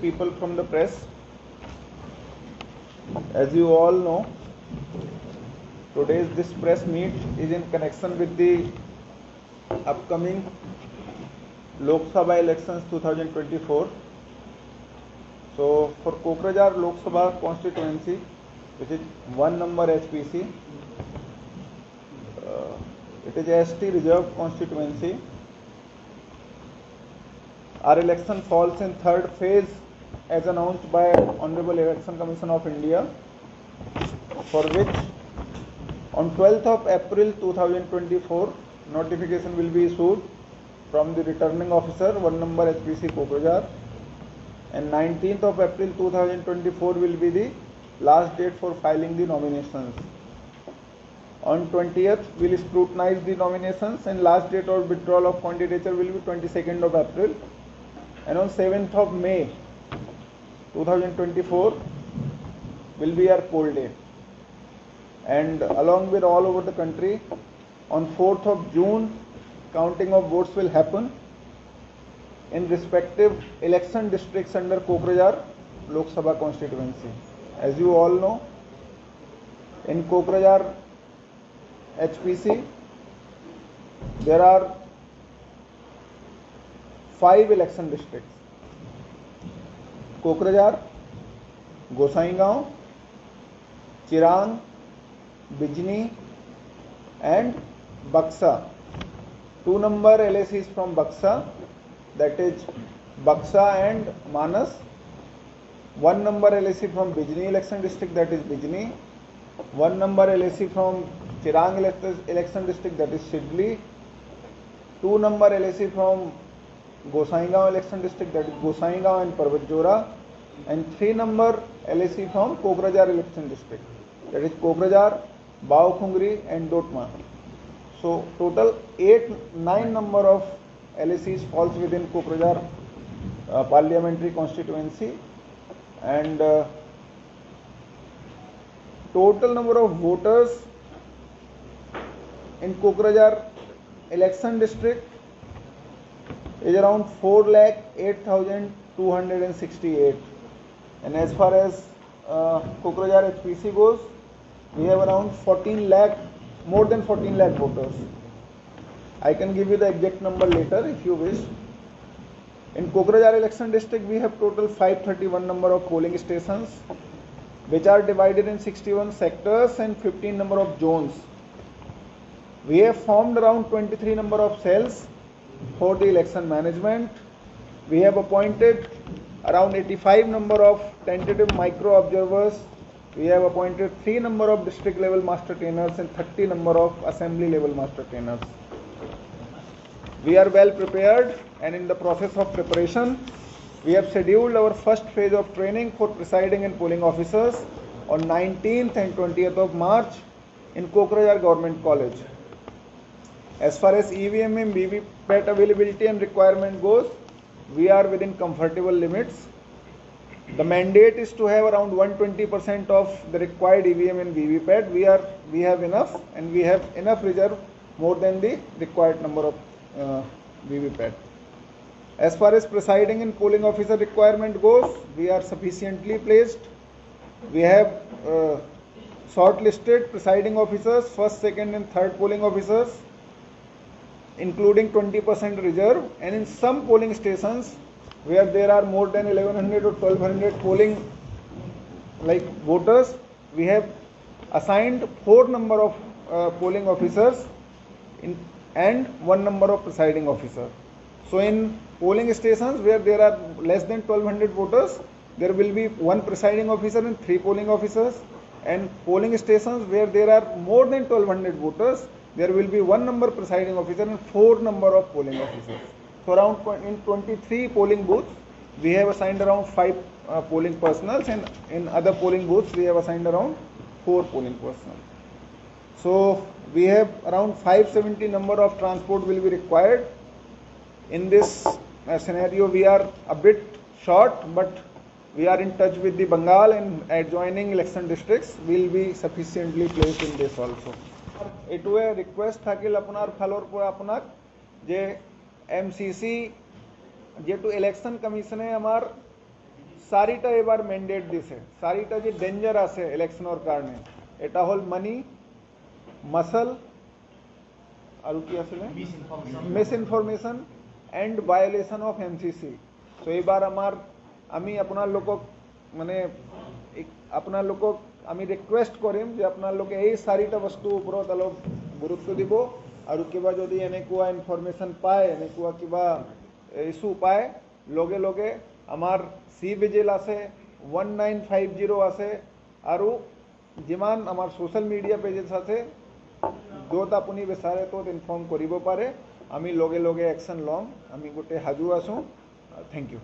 people from the press. As you all know, today's this press meet is in connection with the upcoming Lok Sabha elections 2024. So for Kokrajhar Lok Sabha constituency, which is 1 number HPC, it is a ST reserved constituency. Our election falls in third phase as announced by Honorable Election Commission of India, for which on 12th of April 2024 notification will be issued from the returning officer 1 number HPC Kokrajhar, and 19th of April 2024 will be the last date for filing the nominations. On 20th we will scrutinize the nominations, and last date of withdrawal of candidature will be 22nd of April, and on 7th of May 2024 will be our poll day. And along with all over the country, on 4th of June counting of votes will happen in respective election districts under Kokrajhar Lok Sabha constituency. As you all know, in Kokrajhar HPC there are 5 election districts: Kokrajhar, Gosaingaon, Chirang, Bijni and Buxa. 2 number LAC is from Buxa, that is Buxa and Manas. 1 number LAC from Bijni election district, that is Bijni. 1 number LAC from Chirang election district, that is Sidli. 2 number LAC from Gosaingaon election district, that is Gosaingaon and Parvatjora, and 3 number LAC from Kokrajhar election district, that is Kokrajhar, Baokhungri and Dotma. So total 9 number of LACs falls within Kokrajhar parliamentary constituency, and total number of voters in Kokrajhar election district is around 4,08,268, and as far as Kokrajhar HPC goes, we have around 14 lakh, more than 14 lakh voters. I can give you the exact number later if you wish. In Kokrajhar election district we have total 531 number of polling stations, which are divided in 61 sectors and 15 number of zones. We have formed around 23 number of cells for the election management. We have appointed around 85 number of tentative micro observers. We have appointed 3 number of district level master trainers and 30 number of assembly level master trainers. We are well prepared and in the process of preparation. We have scheduled our first phase of training for presiding and polling officers on 19th and 20th of March in Kokrajhar Government College. As far as EVM and VVPAT availability and requirement goes, we are within comfortable limits. The mandate is to have around 120% of the required EVM and VVPAT. We have enough, and we have enough reserve, more than the required number of VVPAT. As far as presiding and polling officer requirement goes, we are sufficiently placed. We have shortlisted presiding officers, first, second and third polling officers, including 20% reserve, and in some polling stations where there are more than 1100 or 1200 polling voters, we have assigned 4 number of polling officers and 1 number of presiding officer. So in polling stations where there are less than 1200 voters, there will be 1 presiding officer and 3 polling officers, and polling stations where there are more than 1200 voters, there will be 1 number presiding officer and 4 number of polling officers. So around in 23 polling booths, we have assigned around 5 polling personals, and in other polling booths we have assigned around 4 polling personnel. So we have around 570 number of transport will be required. In this scenario we are a bit short, but we are in touch with the Bengal, and adjoining election districts will be sufficiently placed in this also. एटुए request থাকিল আপনার ফালর পর আপনার যে MCC যেটু election কমিশনে আমার চাৰিটা এবাৰ মেণ্ডেট দিছে চাৰিটা যে ডেঞ্জাৰ আছে ইলেকশ্যনৰ কাৰণে এটা হ'ল মানি মাসল আৰু কি আছিলে misinformation and violation of MCC so এইবাৰ আমি আপোনালোকক মানে আপোনালোকক আমি ৰিকুৱেষ্ট কৰিম যে আপোনালোকে এই চাৰিটা বস্তুৰ ওপৰত অলপ গুৰুত্ব দিব আৰু কিবা যদি এনেকুৱা ইনফরমেশন পায় এনেকুৱা কিবা ইস্যু পায় লগে লগে আমাৰ সি ভিজিল আছে 1950 আছে আৰু যিমান আমাৰ সোশ্যাল মিডিয়া পেজেস আছে য'ত আপুনি বিচাৰে ত'ত ইনফৰ্ম কৰিব পাৰে আমি লগে লগে একশ্যন ল'ম আমি গোটেই সাজু আছোঁ থেংক ইউ